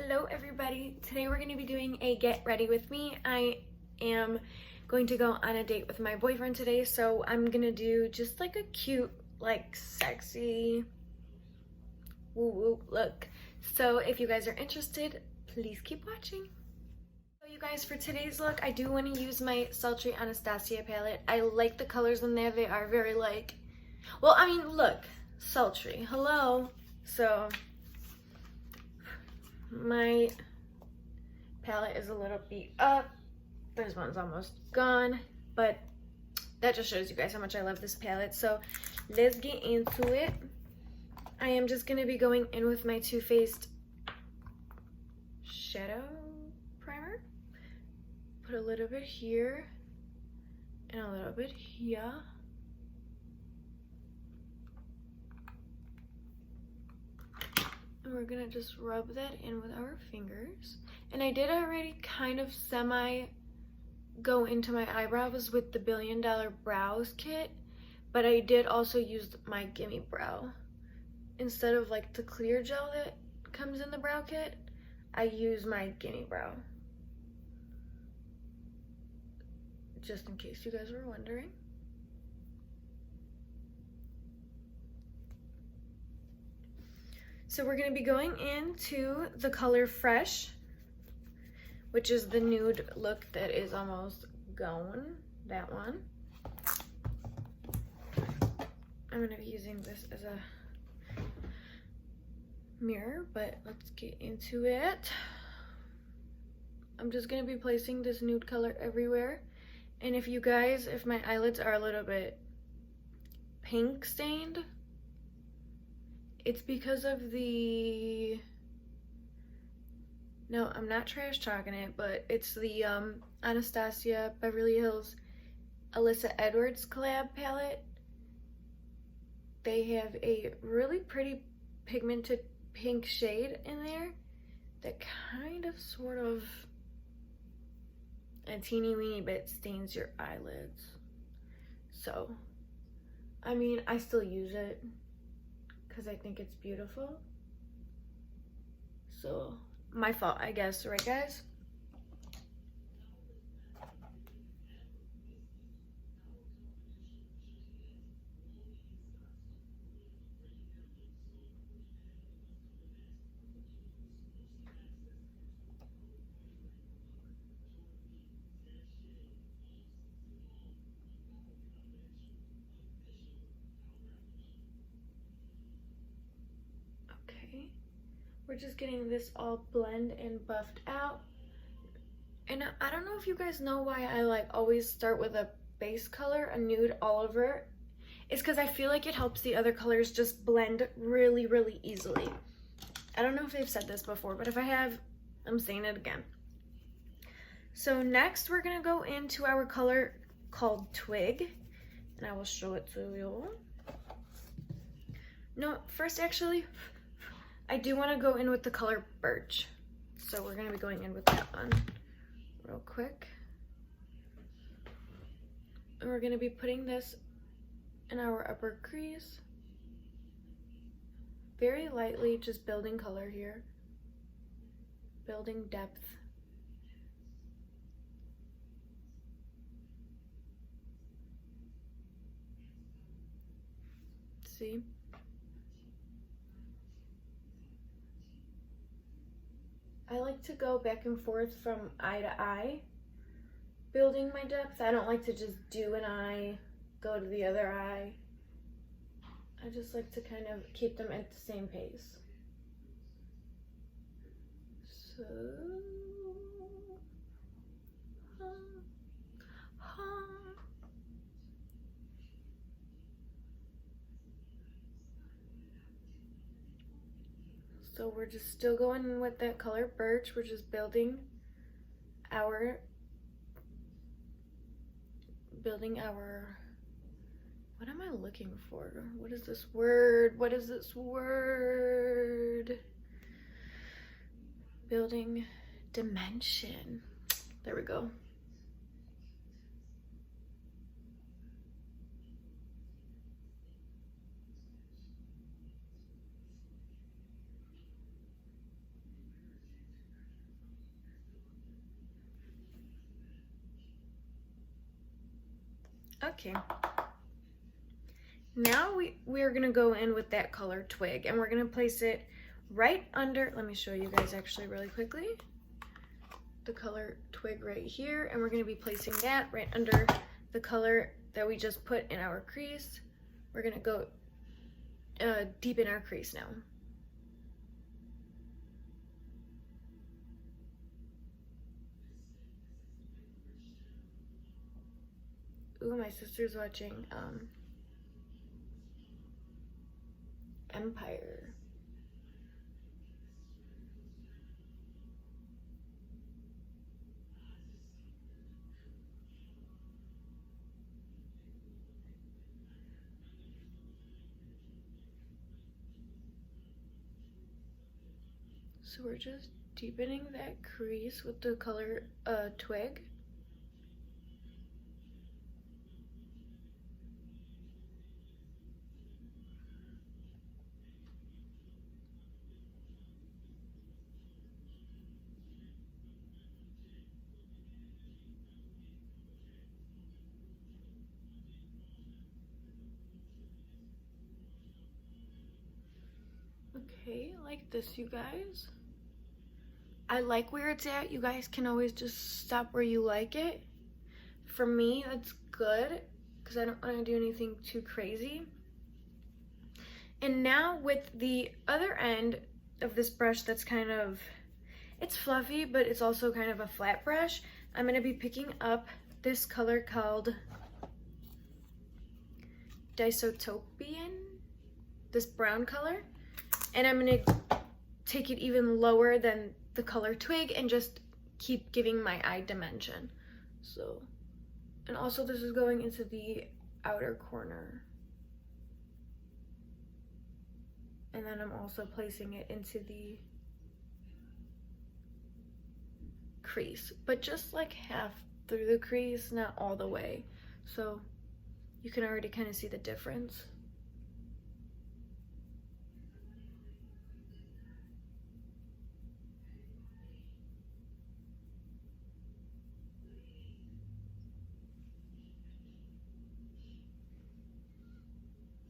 Hello everybody. Today we're going to be doing a get ready with me. I am going to go on a date with my boyfriend today, so I'm going to do just like a cute, like sexy woo woo look. So if you guys are interested, please keep watching. So you guys, for today's look, I do want to use my Sultry Anastasia palette. I like the colors in there. They are very like, well, I mean, look, sultry. Hello. So my palette is a little beat up. This one's almost gone, but that just shows you guys how much I love this palette. So let's get into it. I am just going to be going in with my TooFaced shadow primer. Put a little bit here and a little bit here. And we're gonna just rub that in with our fingers. And I did already kind of semi go into my eyebrows with the $1 Billion Brows kit, but I did also use my Gimmie brow. Instead of like the clear gel that comes in the brow kit, I use my Gimmie brow. Just in case you guys were wondering. So we're going to be going into the color Fresh, which is the nude look that is almost gone, that one. I'm going to be using this as a mirror, but let's get into it. I'm just going to be placing this nude color everywhere. And if you guys, if my eyelids are a little bit pink stained, it's because of the, no, I'm not trash talking it, but it's the Anastasia Beverly Hills Alyssa Edwards collab palette. They have a really pretty pigmented pink shade in there that kind of sort of a teeny weeny bit stains your eyelids. So, I mean, I still use it because I think it's beautiful. So, my fault, I guess, right guys? We're just getting this all blend and buffed out. And I don't know if you guys know why I like always start with a base color, a nude all over. It's because I feel like it helps the other colors just blend really, really easily. I don't know if they've said this before, but if I have, I'm saying it again. So next we're gonna go into our color called Twig, and I will show it to you. No, first actually, I do want to go in with the color Birch. So we're going to be going in with that one real quick. And we're going to be putting this in our upper crease. Very lightly, just building color here. Building depth. See? I like to go back and forth from eye to eye, building my depth. I don't like to just do an eye, go to the other eye. I just like to kind of keep them at the same pace. So we're just still going in with that color Birch. We're just building our, what am I looking for? What is this word? What is this word? Building dimension. There we go. Okay. Now we're gonna go in with that color Twig, and we're gonna place it right under, let me show you guys actually really quickly, the color Twig right here, and we're gonna be placing that right under the color that we just put in our crease. We're gonna go deep in our crease now. Ooh, my sister's watching Empire. So we're just deepening that crease with the color Twig. Okay, like this, you guys. I like where it's at. You guys can always just stop where you like it. For me, that's good because I don't want to do anything too crazy. And now with the other end of this brush that's kind of, it's fluffy, but it's also kind of a flat brush, I'm going to be picking up this color called Disotopian, this brown color, and I'm going to take it even lower than the color Twig and just keep giving my eye dimension. So, and also this is going into the outer corner. And then I'm also placing it into the crease, but just like half through the crease, not all the way. So you can already kind of see the difference.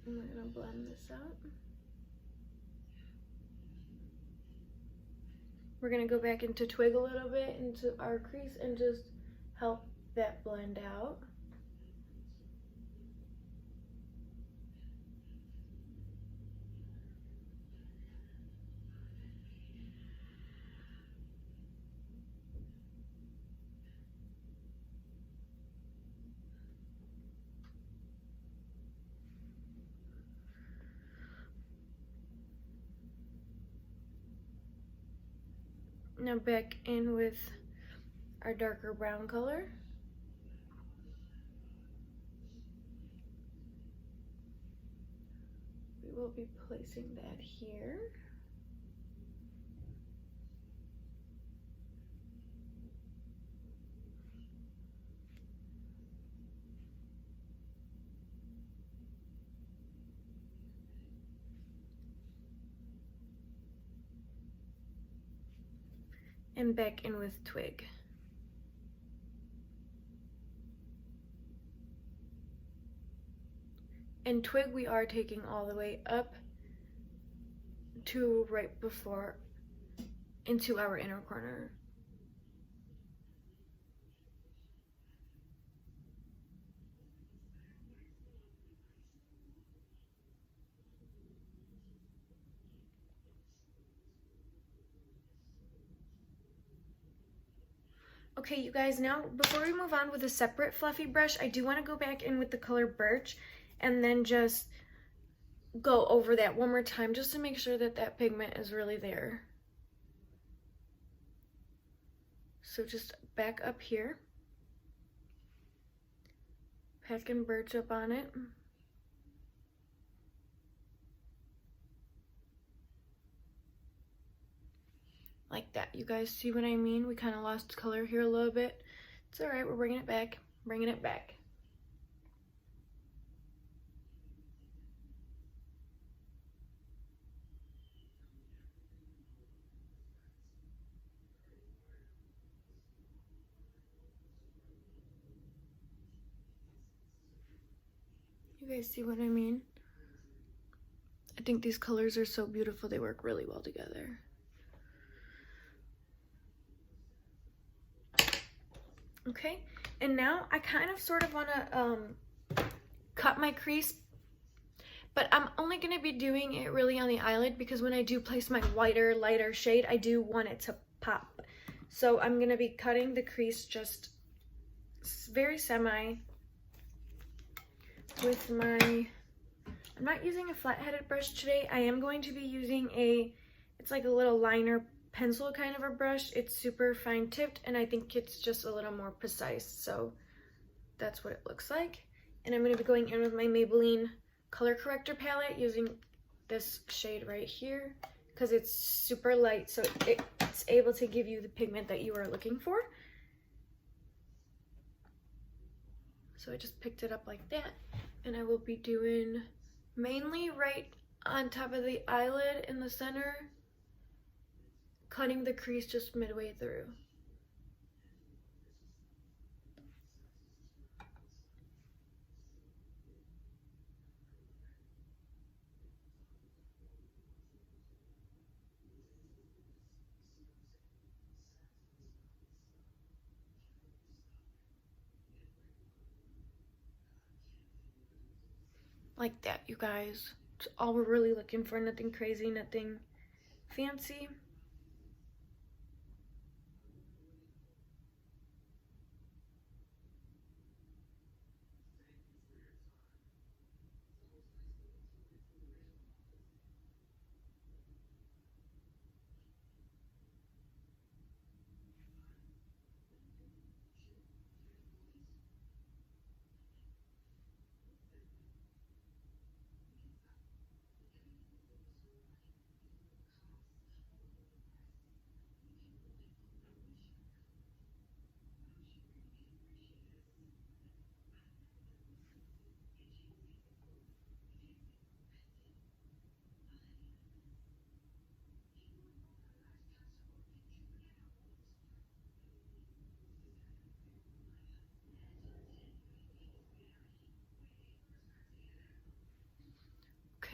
I'm gonna blend this out. We're gonna go back into Twig a little bit into our crease and just help that blend out. Now back in with our darker brown color. We will be placing that here. And back in with Twig. And Twig we are taking all the way up to right before into our inner corner. Okay, you guys, now before we move on with a separate fluffy brush, I do want to go back in with the color Birch and then just go over that one more time just to make sure that that pigment is really there. So just back up here, packing Birch up on it. Like that. You guys see what I mean? We kind of lost color here a little bit. It's all right. We're bringing it back. Bringing it back. You guys see what I mean? I think these colors are so beautiful. They work really well together. Okay, and now I kind of sort of want to cut my crease, but I'm only going to be doing it really on the eyelid because when I do place my whiter, lighter shade, I do want it to pop. So I'm going to be cutting the crease just very semi with my, I'm not using a flat-headed brush today. I am going to be using it's like a little liner pencil kind of a brush. It's super fine tipped and I think it's just a little more precise. So that's what it looks like. And I'm going to be going in with my Maybelline color corrector palette using this shade right here because it's super light, so it's able to give you the pigment that you are looking for. So I just picked it up like that, and I will be doing mainly right on top of the eyelid in the center, cutting the crease just midway through. Like that, you guys. It's all we're really looking for, nothing crazy, nothing fancy.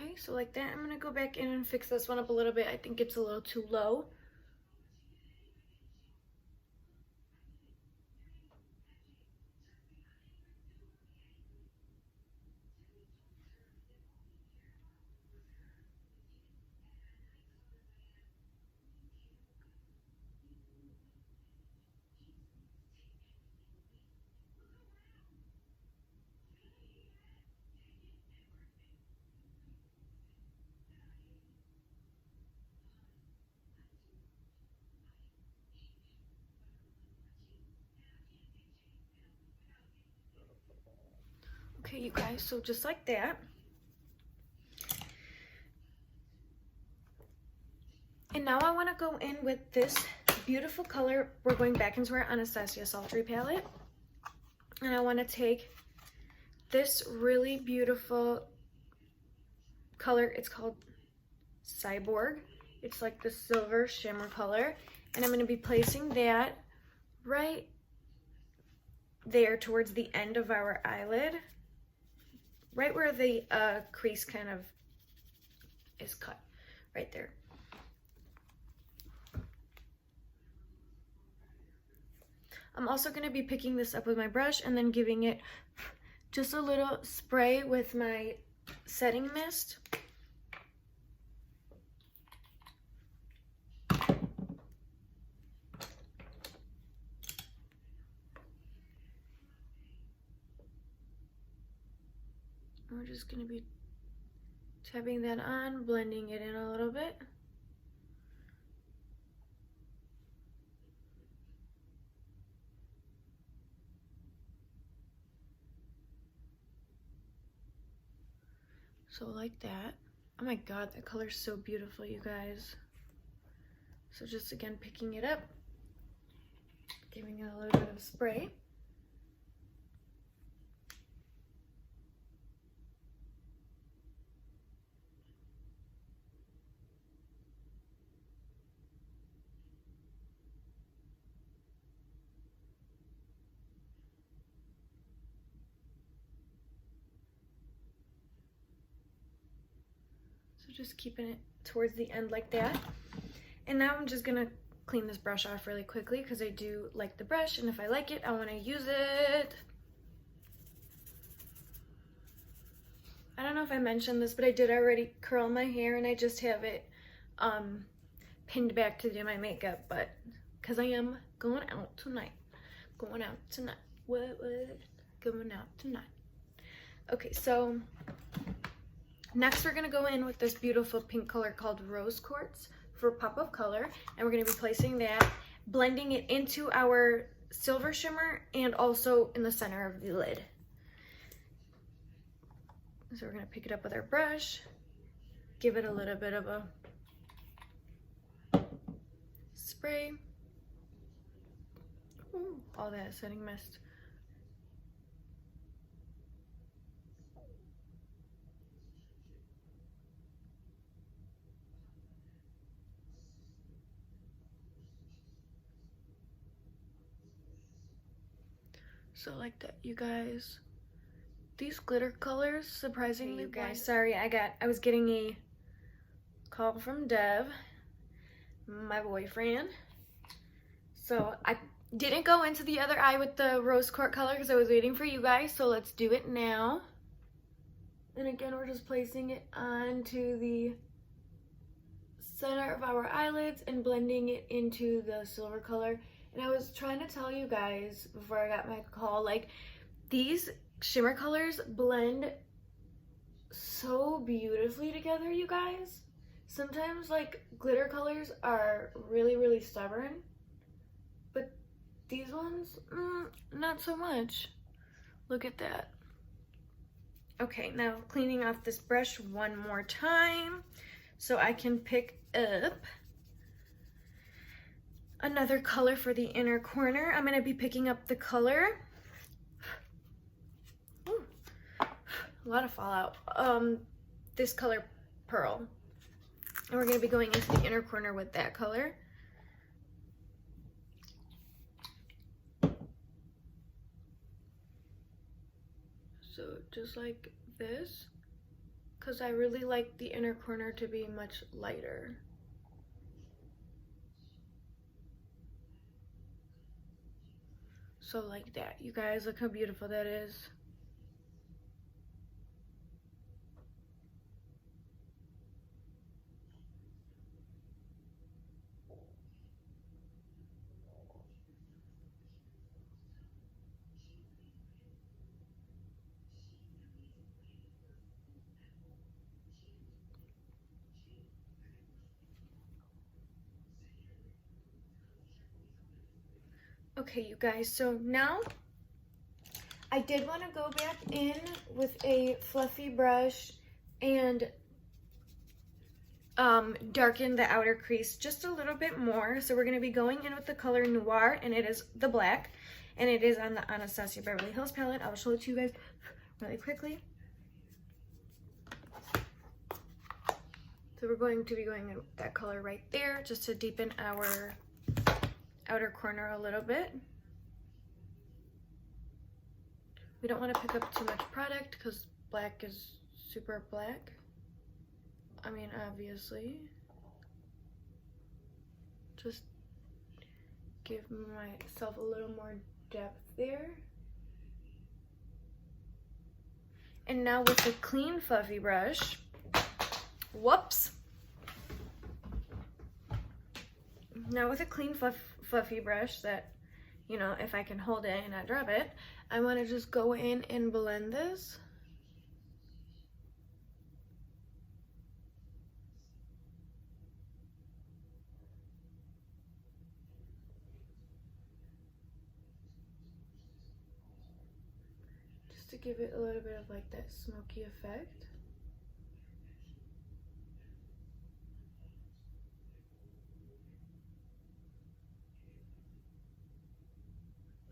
Okay, so like that, I'm gonna go back in and fix this one up a little bit. I think it's a little too low. Okay, you guys, so just like that. And now I want to go in with this beautiful color. We're going back into our Anastasia Sultry palette. And I want to take this really beautiful color. It's called Cyborg. It's like the silver shimmer color. And I'm going to be placing that right there towards the end of our eyelid. Right where the crease kind of is cut. Right there. I'm also going to be picking this up with my brush and then giving it just a little spray with my setting mist. We're just going to be tapping that on, blending it in a little bit. So like that. Oh my god, that color's so beautiful, you guys. So just again picking it up, giving it a little bit of spray. just keeping it towards the end like that. And now I'm just gonna clean this brush off really quickly because I do like the brush, and if I like it, I want to use it. I don't know if I mentioned this, but I did already curl my hair, and I just have it pinned back to do my makeup, but because I am going out tonight. Going out tonight. What? Going out tonight. Okay, so next we're gonna go in with this beautiful pink color called Rose Quartz for pop of color, and we're gonna be placing that, blending it into our silver shimmer and also in the center of the lid. So we're gonna pick it up with our brush, give it a little bit of a spray. Ooh, all that setting mist. So like that, you guys. These glitter colors, surprisingly, okay, you guys. Sorry, I was getting a call from Dev, my boyfriend. So I didn't go into the other eye with the rose quartz color because I was waiting for you guys. So let's do it now. And again, we're just placing it onto the center of our eyelids and blending it into the silver color. And I was trying to tell you guys before I got my call, like, these shimmer colors blend so beautifully together, you guys. Sometimes, like, glitter colors are really, really stubborn, but these ones, not so much. Look at that. Okay, now cleaning off this brush one more time so I can pick up another color for the inner corner. I'm gonna be picking up the color. Ooh, a lot of fallout. This color, Pearl. And we're gonna be going into the inner corner with that color. So just like this, because I really like the inner corner to be much lighter. So like that, you guys, look how beautiful that is. Okay, you guys, so now I did want to go back in with a fluffy brush and darken the outer crease just a little bit more. So we're going to be going in with the color Noir, and it is the black, and it is on the Anastasia Beverly Hills palette. I'll show it to you guys really quickly. So we're going to be going in with that color right there just to deepen our outer corner a little bit. We don't want to pick up too much product because black is super black. I mean, obviously. Just give myself a little more depth there. And now with the clean fluffy brush, whoops. Now with a clean fluffy brush that, you know, if I can hold it and not drop it, I want to just go in and blend this. Just to give it a little bit of like that smoky effect.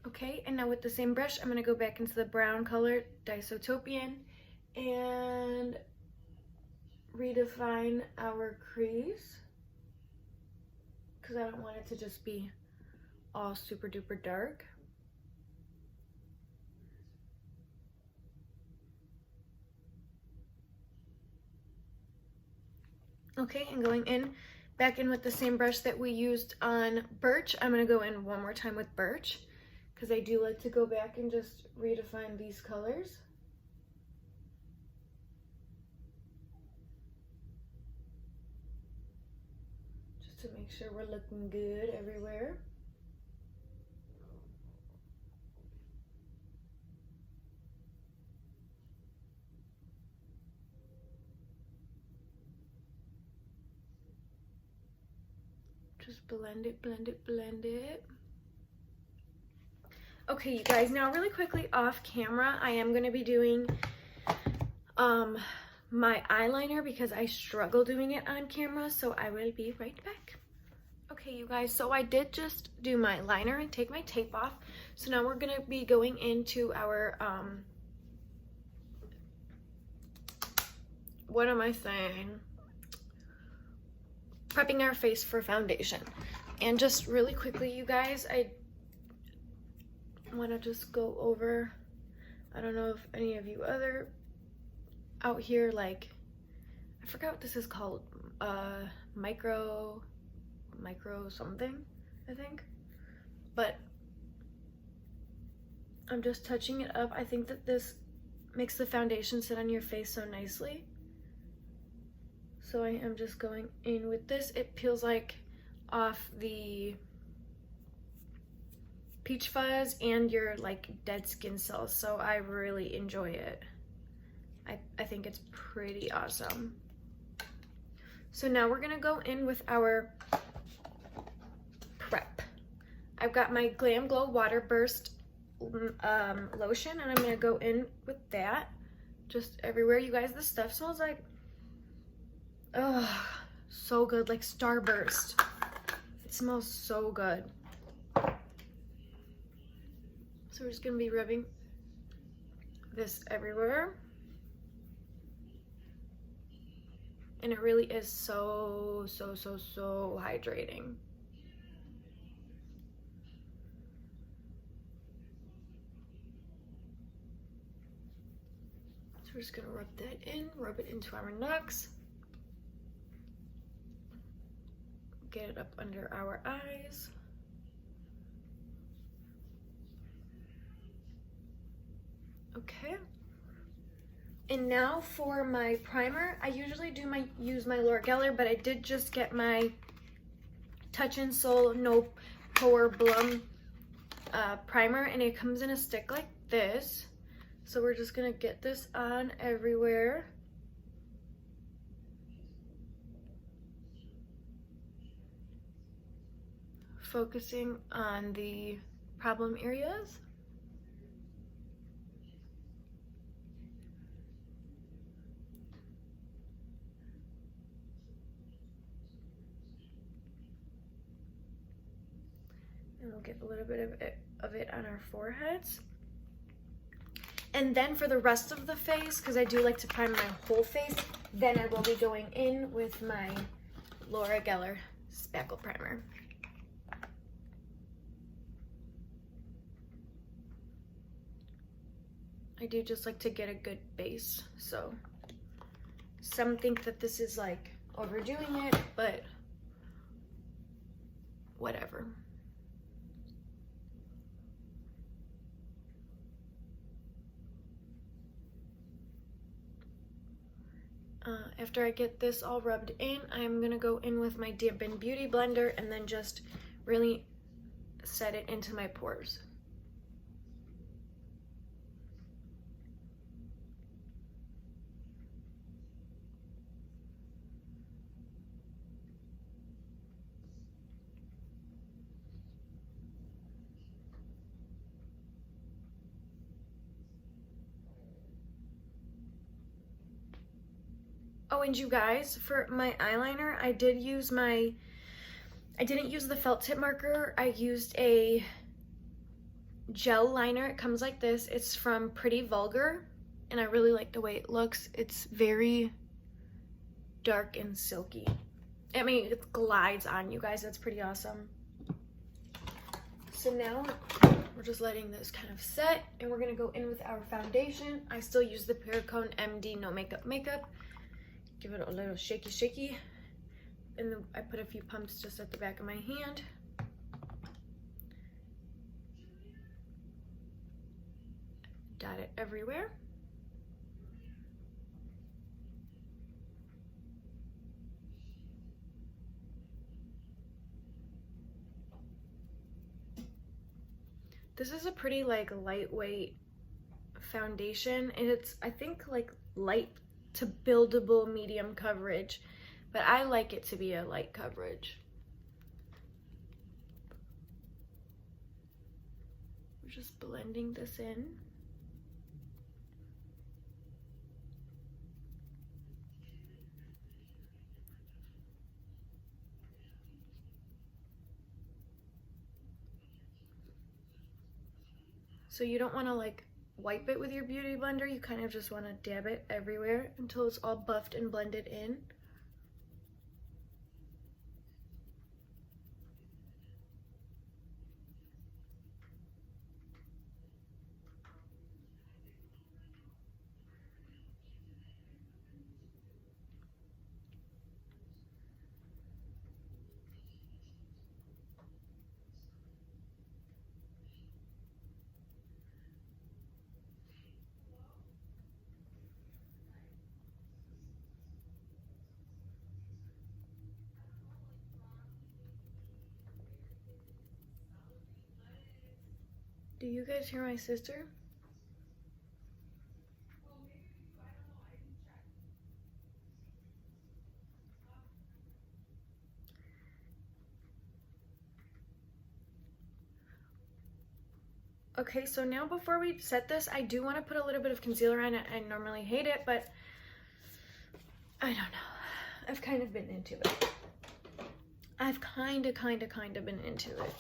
Okay, and now with the same brush, I'm gonna go back into the brown color, Disotopian, and redefine our crease, because I don't want it to just be all super duper dark. Okay, and going in, back in with the same brush that we used on Birch. I'm gonna go in one more time with Birch because I do like to go back and just redefine these colors. Just to make sure we're looking good everywhere. Just blend it, blend it, blend it. Okay, you guys, now really quickly off camera, I am going to be doing my eyeliner because I struggle doing it on camera, so I will be right back. Okay, you guys, so I did just do my liner and take my tape off. So now we're going to be going into our, what am I saying? Prepping our face for foundation. And just really quickly, you guys, I want to just go over, I don't know if any of you other out here, like, I forgot what this is called, micro something, I think, but I'm just touching it up. I think that this makes the foundation sit on your face so nicely. So I am just going in with this. It peels like off the peach fuzz and your like dead skin cells, so I really enjoy it. I think it's pretty awesome. So now we're gonna go in with our prep. I've got my GlamGlow Waterburst lotion, and I'm gonna go in with that just everywhere. You guys, this stuff smells like, oh, so good, like Starburst. It smells so good. So we're just gonna be rubbing this everywhere. And it really is so hydrating. So we're just gonna rub that in, rub it into our necks. Get it up under our eyes. Okay. And now for my primer, I usually use my Vulgar Gel, but I did just get my Touch in Sol No Pore Blem primer, and it comes in a stick like this. So we're just gonna get this on everywhere. Focusing on the problem areas. And we'll get a little bit of it on our foreheads. And then for the rest of the face, because I do like to prime my whole face, then I will be going in with my Geller Spakle primer. I do just like to get a good base, so some think that this is like overdoing it, but whatever. After I get this all rubbed in, I'm gonna go in with my Dampen Beauty Blender and then just really set it into my pores. Oh, and you guys, for my eyeliner, I didn't use the felt tip marker. I used a gel liner. It comes like this. It's from Pretty Vulgar, and I really like the way it looks. It's very dark and silky. I mean, it glides on, you guys. That's pretty awesome. So now we're just letting this kind of set, and we're gonna go in with our foundation. I still use the Perricone MD No Makeup. Give it a little shaky. and then I put a few pumps just at the back of my hand. Dot it everywhere. This is a pretty like lightweight foundation, and it's, I think, like light to buildable medium coverage, but I like it to be a light coverage. We're just blending this in. So you don't want to like wipe it with your beauty blender, you kind of just want to dab it everywhere until it's all buffed and blended in. Do you guys hear my sister? Okay, so now before we set this, I do want to put a little bit of concealer on it. I normally hate it, but I don't know. I've kind of been into it. I've kind of been into it.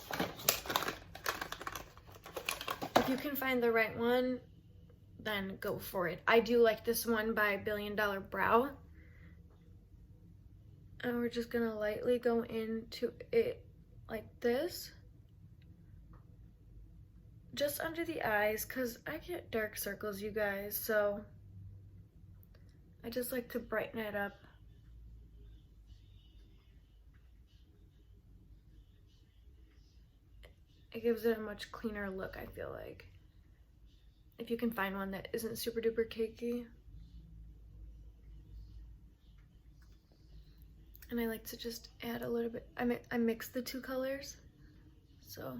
If you can find the right one, then go for it. I do like this one by Billion Dollar Brow. And we're just gonna lightly go into it like this. Just under the eyes, because I get dark circles, you guys, so I just like to brighten it up. It gives it a much cleaner look, I feel like. If you can find one that isn't super duper cakey. And I like to just add a little bit. I mix the two colors, so.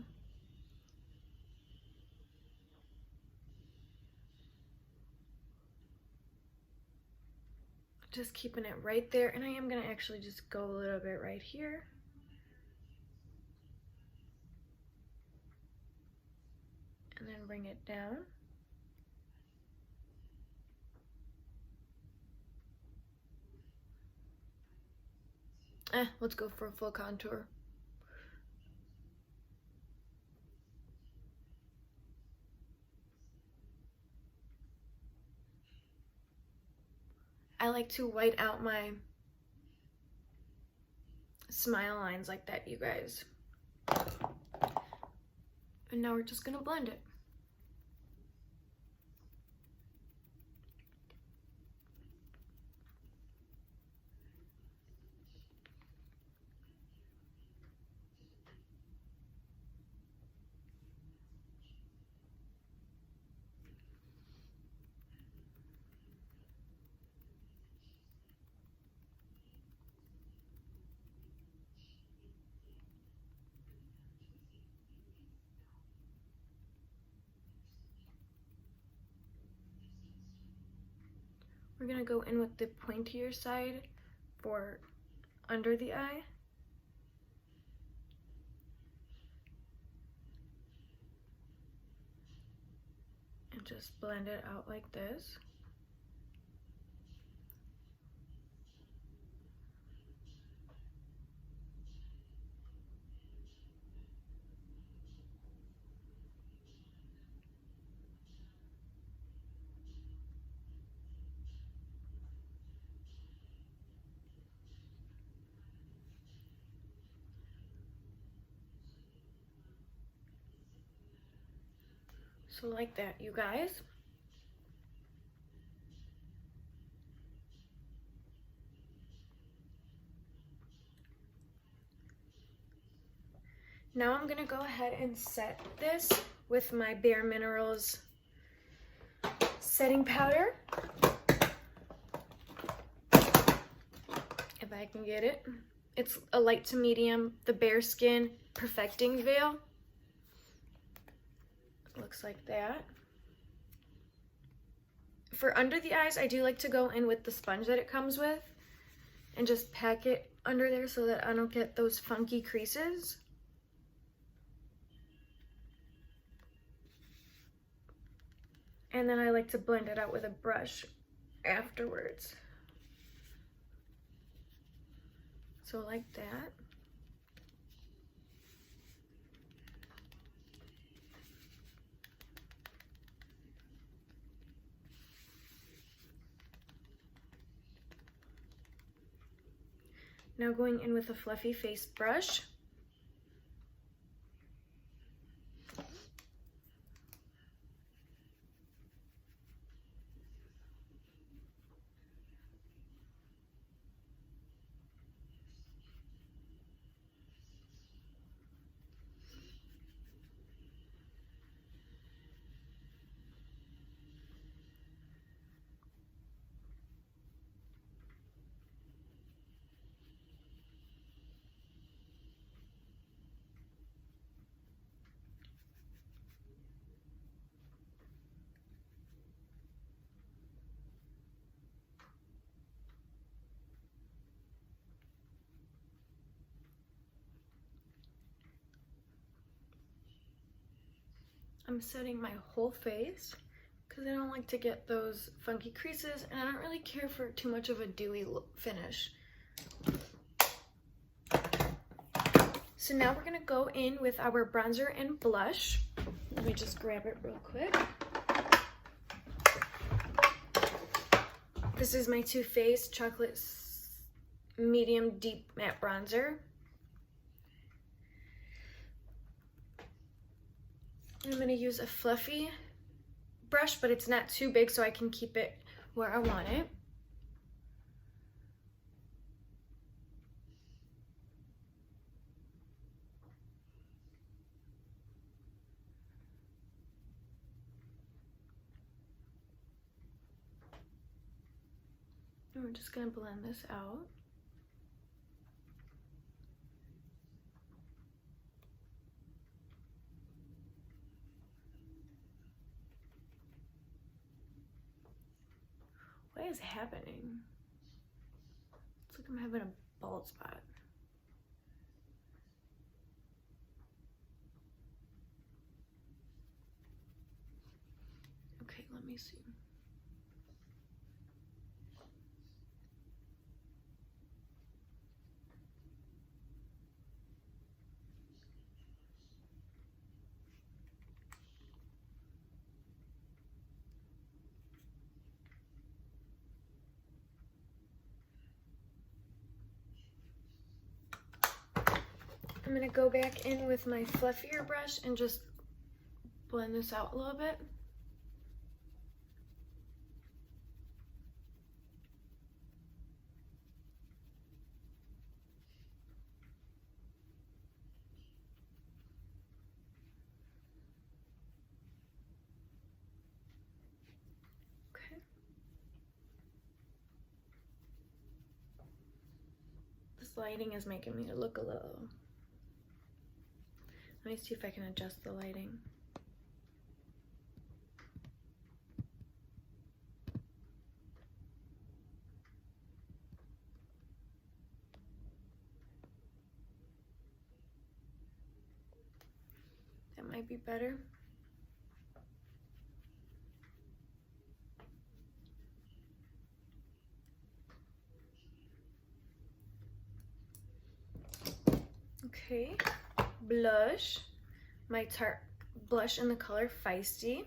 Just keeping it right there, and I am gonna actually just go a little bit right here. And then bring it down. Let's go for a full contour. I like to white out my smile lines like that, you guys. And now we're just gonna blend it. We're gonna go in with the pointier side for under the eye. And just blend it out like this. So like that, you guys. Now I'm gonna go ahead and set this with my Bare Minerals setting powder. If I can get it. It's a light to medium, the Bare Skin Perfecting Veil. Looks like that. For under the eyes, I do like to go in with the sponge that it comes with and just pack it under there so that I don't get those funky creases. And then I like to blend it out with a brush afterwards. So like that. Now going in with a fluffy face brush. I'm setting my whole face because I don't like to get those funky creases and I don't really care for too much of a dewy finish. So now we're gonna go in with our bronzer and blush. Let me just grab it real quick. This is my Too Faced Chocolate Medium Deep Matte Bronzer. I'm going to use a fluffy brush, but it's not too big so I can keep it where I want it. And we're just going to blend this out. What is happening? It's like I'm having a bald spot. Okay, let me see. I'm gonna go back in with my fluffier brush and just blend this out a little bit. Okay. This lighting is making me look a little... Let me see if I can adjust the lighting. That might be better. Okay. Blush, my Tarte blush in the color Feisty.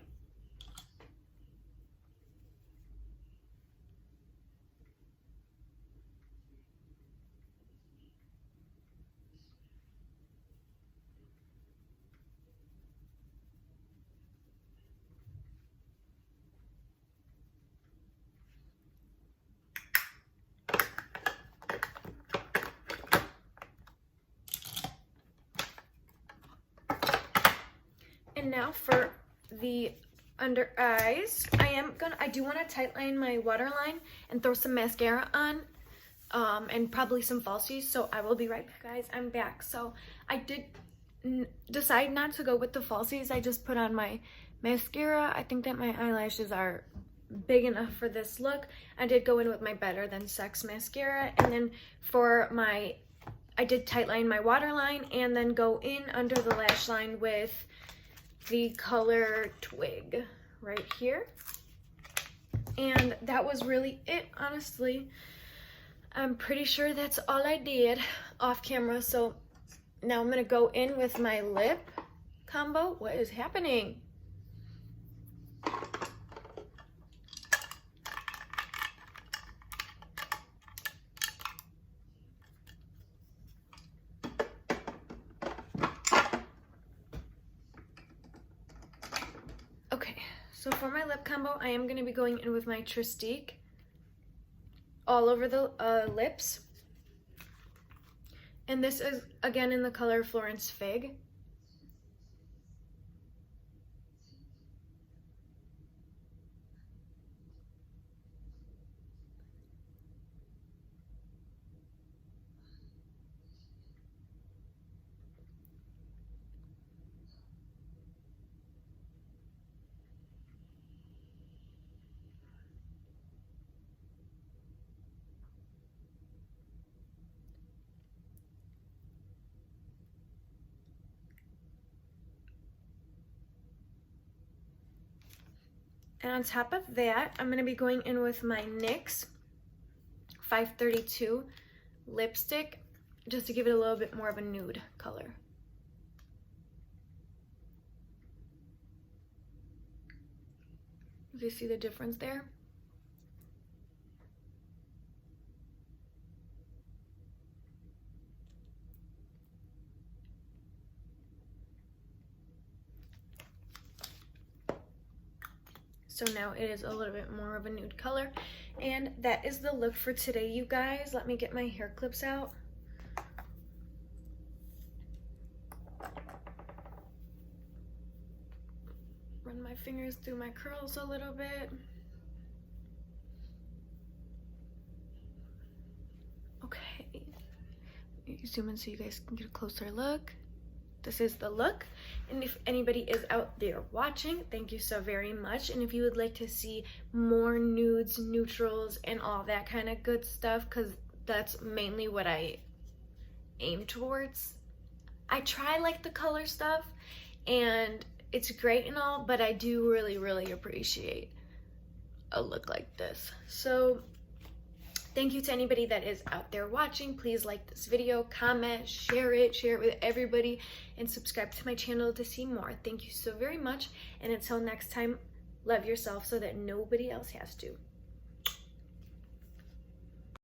And now for the under eyes, I do want to tightline my waterline and throw some mascara on, and probably some falsies. So I will be right back, guys. I'm back. So I did decide not to go with the falsies. I just put on my mascara. I think that my eyelashes are big enough for this look. I did go in with my Better Than Sex mascara, and then for my, I did tightline my waterline and then go in under the lash line with the color Twig right here. And that was really it, honestly. I'm pretty sure that's all I did off camera. So now I'm gonna go in with my lip combo. What is happening? Okay, so for my lip combo, I am going to be going in with my Tristique all over the lips. And this is, again, in the color Florence Fig. And on top of that, I'm going to be going in with my NYX 532 lipstick, just to give it a little bit more of a nude color. You see the difference there? So now it is a little bit more of a nude color. And that is the look for today, you guys. Let me get my hair clips out. Run my fingers through my curls a little bit. Okay. Zoom in so you guys can get a closer look. This is the look. And if anybody is out there watching, thank you so very much. And if you would like to see more nudes, neutrals, and all that kind of good stuff, because that's mainly what I aim towards. I try like the color stuff, and it's great and all, but I do really, really appreciate a look like this. So thank you to anybody that is out there watching. Please like this video, comment, share it with everybody, and subscribe to my channel to see more. Thank you so very much, and until next time, love yourself so that nobody else has to.